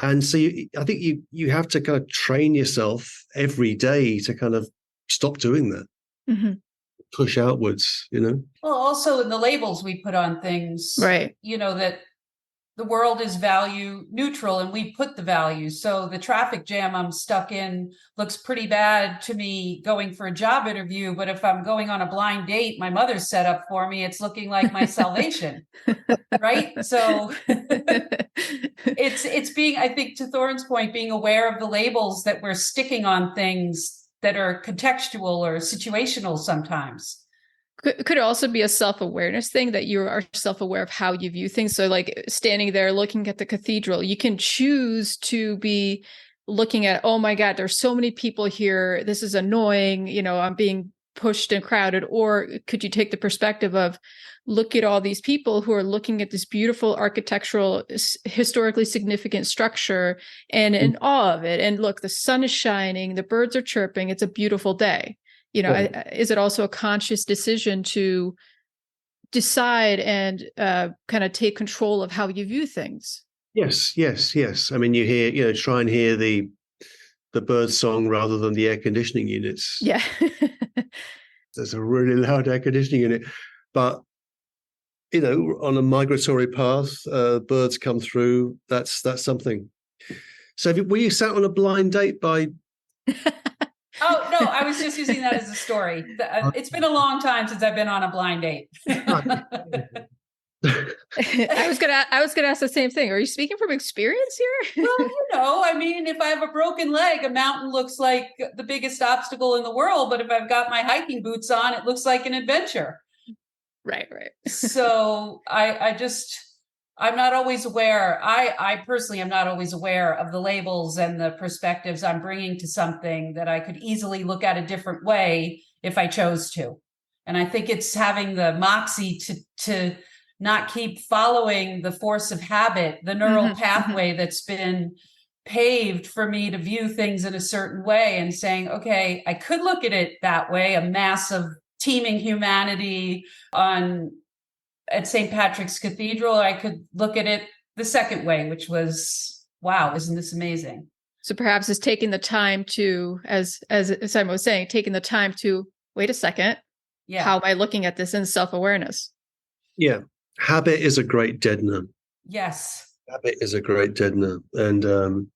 And so I think you have to kind of train yourself every day to kind of stop doing that. Mm-hmm. Push outwards, Well, also in the labels we put on things, right? That the world is value neutral, and we put the values. So the traffic jam I'm stuck in looks pretty bad to me going for a job interview, but if I'm going on a blind date my mother's set up for me, it's looking like my salvation, right? So it's being, I think, to Thorne's point, being aware of the labels that we're sticking on things that are contextual or situational sometimes. Could it also be a self-awareness thing, that you are self-aware of how you view things? So like standing there looking at the cathedral, you can choose to be looking at, oh my God, there's so many people here, this is annoying, I'm being pushed and crowded. Or could you take the perspective of, look at all these people who are looking at this beautiful architectural, historically significant structure and in awe of it. And look, the sun is shining, the birds are chirping, it's a beautiful day. Is it also a conscious decision to decide and kind of take control of how you view things? Yes. I mean, try and hear the bird song rather than the air conditioning units. Yeah. There's a really loud air conditioning unit, but on a migratory path, birds come through. That's something. So, were you sat on a blind date by? Oh, no, I was just using that as a story. It's been a long time since I've been on a blind date. I was gonna ask the same thing. Are you speaking from experience here? Well, I mean, if I have a broken leg, a mountain looks like the biggest obstacle in the world. But if I've got my hiking boots on, it looks like an adventure. Right. So I'm not always aware. I personally am not always aware of the labels and the perspectives I'm bringing to something that I could easily look at a different way if I chose to. And I think it's having the moxie to not keep following the force of habit, the neural pathway that's been paved for me to view things in a certain way, and saying, okay, I could look at it that way, a mass of teeming humanity at St. Patrick's Cathedral. I could look at it the second way, which was, wow, isn't this amazing? So perhaps it's taking the time to, as Simon was saying, taking the time to wait a second. Yeah. How am I looking at this in self-awareness? Yeah. Habit is a great deadener. Yes. Habit is a great deadener. And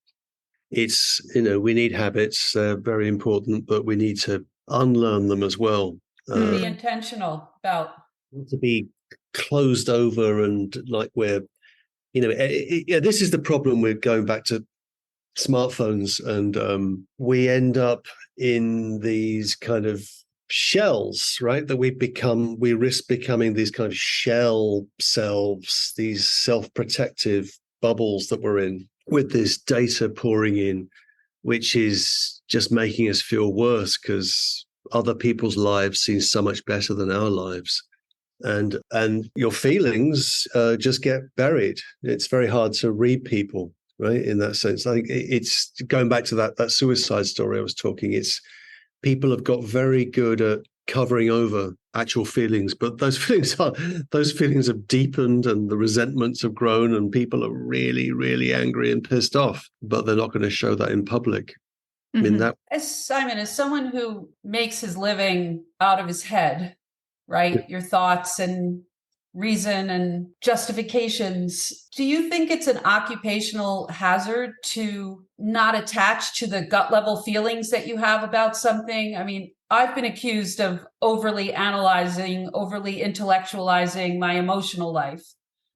it's, we need habits. They're very important, but we need to unlearn them as well. Be intentional about. To be closed over and like we're, this is the problem with going back to smartphones, and we end up in these kind of shells, right? That we risk becoming these kind of shell selves, these self-protective bubbles that we're in with this data pouring in, which is just making us feel worse because other people's lives seem so much better than our lives. And your feelings just get buried. It's very hard to read people, right? In that sense, I think it's going back to that suicide story I was talking. It's people have got very good at covering over actual feelings, but those feelings have deepened, and the resentments have grown, and people are really, really angry and pissed off. But they're not going to show that in public. I mean, that. As Simon, as someone who makes his living out of his head, right? Your thoughts and reason and justifications. Do you think it's an occupational hazard to not attach to the gut level feelings that you have about something? I mean, I've been accused of overly analyzing, overly intellectualizing my emotional life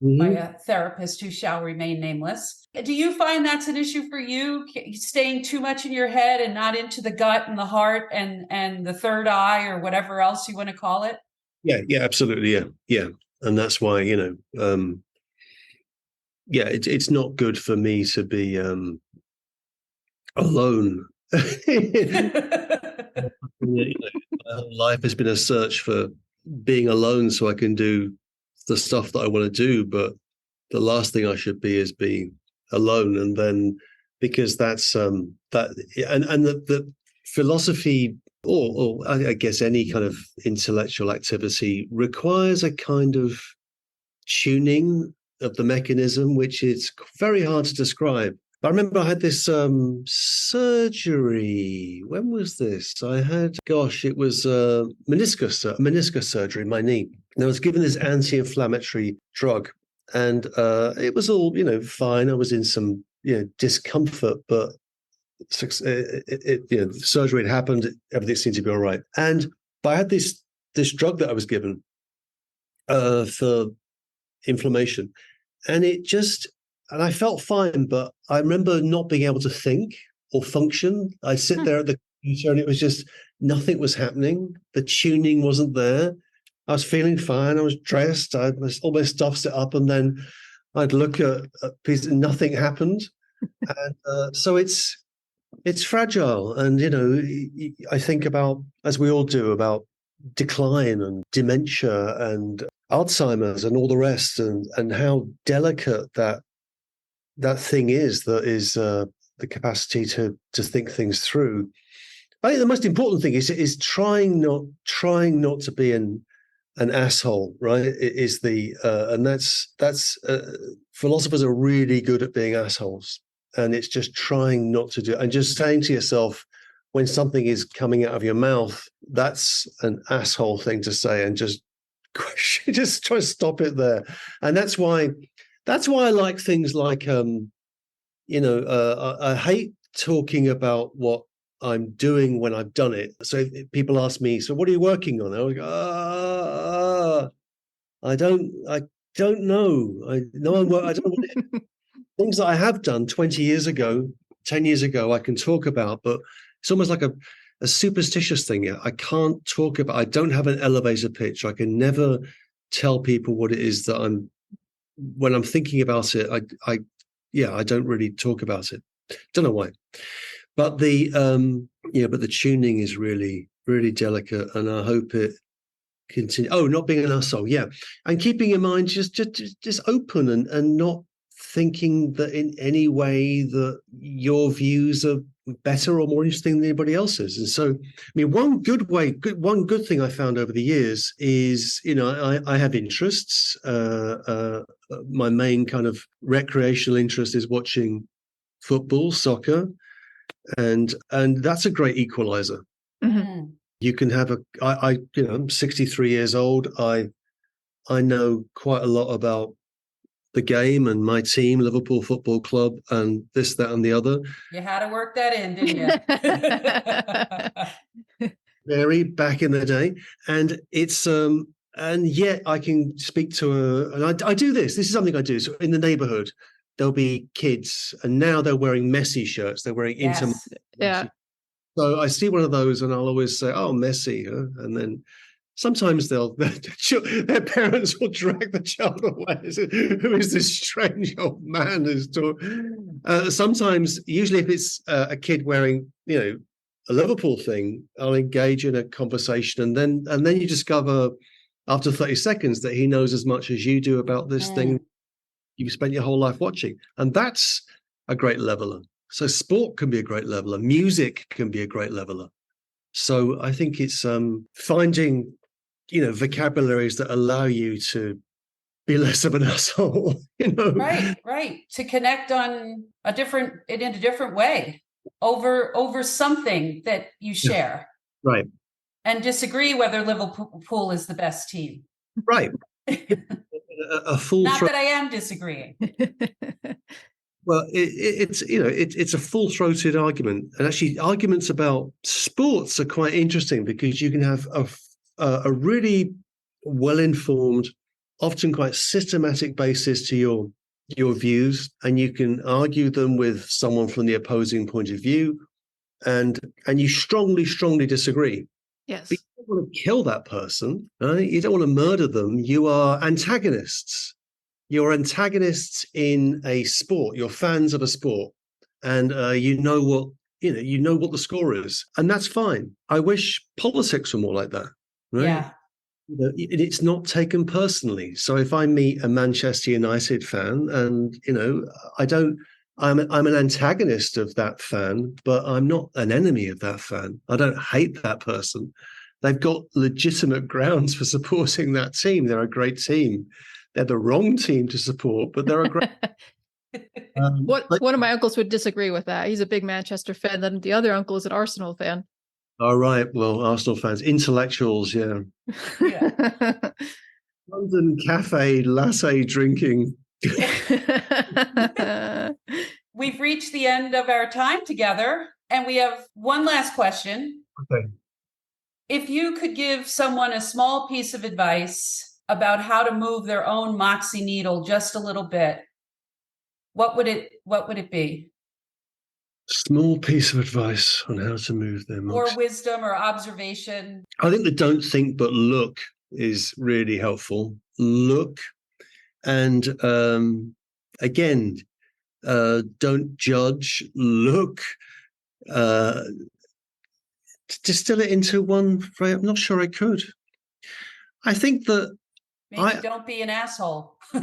by a therapist who shall remain nameless. Do you find that's an issue for you, staying too much in your head and not into the gut and the heart and the third eye or whatever else you want to call it? Yeah, absolutely. Yeah. And that's why, it's not good for me to be alone. My whole life has been a search for being alone so I can do the stuff that I want to do. But the last thing I should be is being alone. And then because that's the philosophy, or I guess any kind of intellectual activity, requires a kind of tuning of the mechanism, which is very hard to describe. I remember I had this surgery. When was this? It was meniscus surgery in my knee. And I was given this anti-inflammatory drug, and it was all, fine. I was in some, discomfort, but the surgery had happened. Everything seemed to be all right. But I had this drug that I was given for inflammation, and I felt fine, but I remember not being able to think or function. I'd sit there at the computer, and it was just nothing was happening. The tuning wasn't there. I was feeling fine. I was dressed. All my stuff set up, and then I'd look at a piece, and nothing happened. And so it's fragile. And, I think about, as we all do, about decline and dementia and Alzheimer's and all the rest, and how delicate that thing is, that is the capacity to think things through. I think the most important thing is trying not to be an asshole, right? Is the and that's philosophers are really good at being assholes, and it's just trying not to do it, and just saying to yourself when something is coming out of your mouth, that's an asshole thing to say, and just try to stop it there. And that's why I like things like I hate talking about what I'm doing when I've done it. So if people ask me, so what are you working on? I go, I don't know. I don't know things that I have done 20 years ago, 10 years ago, I can talk about, but it's almost like a superstitious thing. Yeah, I can't talk about, I don't have an elevator pitch. I can never tell people what it is that when I'm thinking about it, I don't really talk about it. Don't know why. But the tuning is really, really delicate, and I hope it continue. Oh, not being an asshole, yeah, and keeping your mind just open and not thinking that in any way that your views are better or more interesting than anybody else's. And so, I mean, one good thing I found over the years is, I have interests. My main kind of recreational interest is watching football, soccer, and that's a great equalizer. Mm-hmm. You can have I'm 63 years old. I know quite a lot about the game and my team, Liverpool Football Club, and this, that, and the other. You had to work that in, didn't you? Very back in the day, and it's and yet I can speak to and I do this. This is something I do. So in the neighborhood, there'll be kids, and now they're wearing Messi shirts. They're wearing Inter. Yes. Yeah. So I see one of those, and I'll always say, "Oh, Messi," and then sometimes their parents will drag the child away. Who is this strange old man who's talking? Sometimes, usually, if it's a kid wearing, a Liverpool thing, I'll engage in a conversation, and then you discover after 30 seconds that he knows as much as you do about this thing you've spent your whole life watching, and that's a great leveler. So sport can be a great leveler. Music can be a great leveler. So I think it's finding, vocabularies that allow you to be less of an asshole. Right. To connect in a different way over something that you share. Right. And disagree whether Liverpool is the best team. Right. A full. Not that I am disagreeing. Well, it's a full-throated argument, and actually, arguments about sports are quite interesting because you can have a really well-informed, often quite systematic basis to your views, and you can argue them with someone from the opposing point of view, and you strongly disagree. Yes. But you don't want to kill that person, right? You don't want to murder them. You are antagonists. You're antagonists in a sport. You're fans of a sport, and you know what the score is, and that's fine. I wish politics were more like that. Right? Yeah. It's not taken personally. So if I meet a Manchester United fan, and I'm an antagonist of that fan, but I'm not an enemy of that fan. I don't hate that person. They've got legitimate grounds for supporting that team. They're a great team. They're the wrong team to support, but they're a great. One of my uncles would disagree with that. He's a big Manchester fan. Then the other uncle is an Arsenal fan. All right. Well, Arsenal fans, intellectuals, yeah. London cafe latte drinking. We've reached the end of our time together, and we have one last question. Okay. If you could give someone a small piece of advice about how to move their own moxie needle just a little bit, what would it be? Small piece of advice on how to move them. Or wisdom or observation. I think the don't think but look is really helpful. Look, and again, don't judge. Look, distill it into one phrase. I'm not sure I could. I think that maybe don't be an asshole. Well,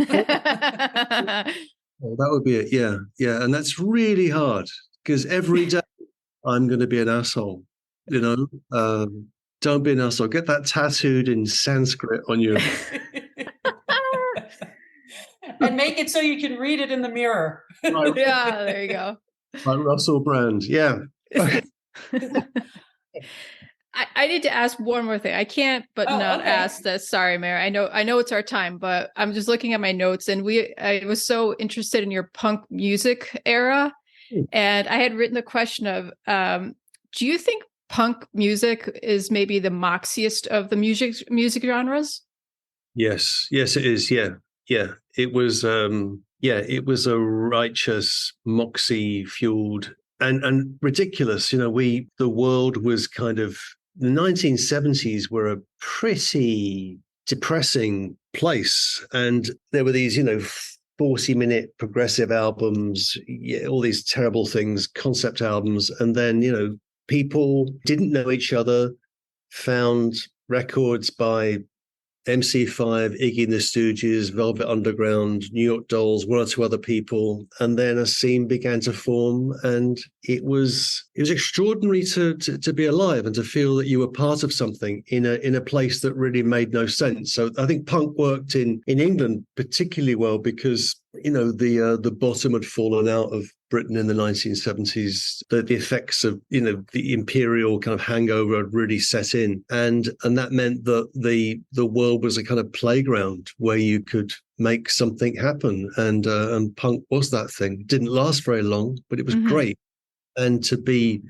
that would be it. Yeah, and that's really hard because every day I'm going to be an asshole. You know, don't be an asshole. Get that tattooed in Sanskrit on your. And make it so you can read it in the mirror. Yeah, there you go. Like Russell Brand. Yeah. I need to ask one more thing. I can't but not okay. ask this. Sorry, Mary. I know it's our time, but I'm just looking at my notes, and I was so interested in your punk music era. And I had written the question of, do you think punk music is maybe the moxiest of the music genres? Yes, it is. Yeah. It was it was a righteous, moxie fueled and ridiculous. The world was kind of the 1970s were a pretty depressing place. And there were these, 40-minute progressive albums, all these terrible things, concept albums. And then, people didn't know each other, found records by MC5, Iggy and the Stooges, Velvet Underground, New York Dolls, one or two other people, and then a scene began to form, and it was extraordinary to be alive and to feel that you were part of something in a place that really made no sense. So I think punk worked in England particularly well because the bottom had fallen out of Britain in the 1970s. The effects of the imperial kind of hangover had really set in, and that meant that the world was a kind of playground where you could make something happen, and punk was that thing. It didn't last very long, but it was great, and to be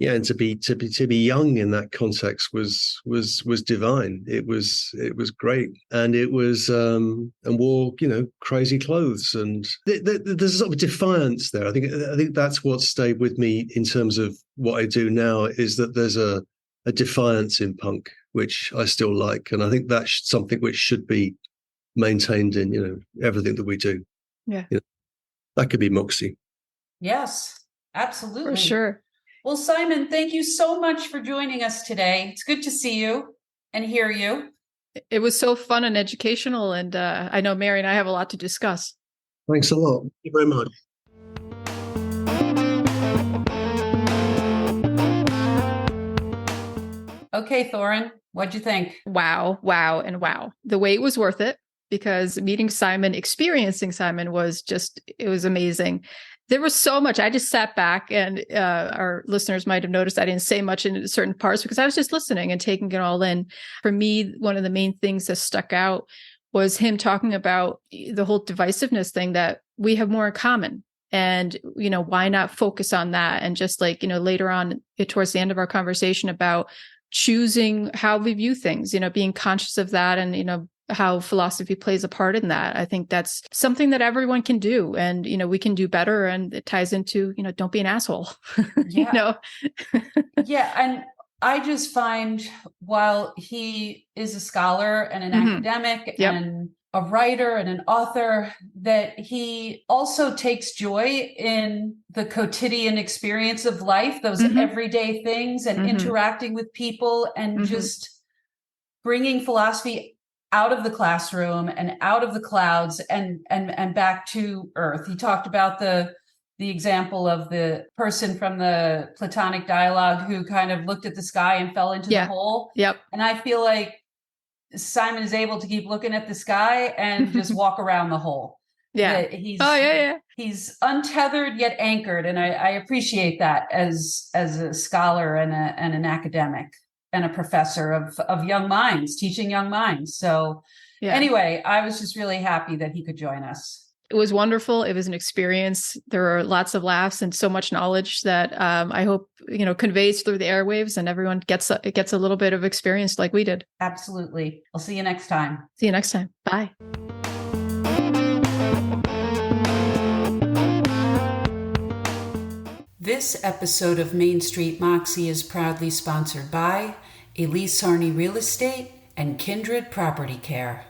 young in that context was divine. It was great, and it was and wore crazy clothes, and there's a sort of defiance there. I think that's what stayed with me in terms of what I do now, is that there's a defiance in punk which I still like, and I think that's something which should be maintained in everything that we do. Yeah, that could be moxie. Yes, absolutely, for sure. Well, Simon, thank you so much for joining us today. It's good to see you and hear you. It was so fun and educational, and I know Mary and I have a lot to discuss. Thanks a lot. Thank you very much. Okay, Thorin, what'd you think? Wow, and wow. The wait was worth it, because experiencing Simon was amazing. There was so much. I just sat back, and our listeners might have noticed I didn't say much in certain parts because I was just listening and taking it all in. For me, one of the main things that stuck out was him talking about the whole divisiveness thing, that we have more in common. And, why not focus on that? And just later on towards the end of our conversation about choosing how we view things, being conscious of that, and, how philosophy plays a part in that. I think that's something that everyone can do, and we can do better, and it ties into don't be an asshole. Yeah. Yeah, and I just find, while he is a scholar and an academic and a writer and an author, that he also takes joy in the quotidian experience of life, those everyday things, and interacting with people, and just bringing philosophy out of the classroom and out of the clouds and back to earth. He talked about the example of the person from the Platonic dialogue who kind of looked at the sky and fell into the hole. Yep. And I feel like Simon is able to keep looking at the sky and just walk around the hole. Yeah. He's untethered yet anchored. And I appreciate that as a scholar and an academic and a professor of young minds, teaching young minds. So anyway, I was just really happy that he could join us. It was wonderful. It was an experience. There were lots of laughs and so much knowledge that I hope conveys through the airwaves, and everyone gets a little bit of experience like we did. Absolutely. I'll see you next time. See you next time. Bye. This episode of Main Street Moxie is proudly sponsored by Elise Sarney Real Estate and Kindred Property Care.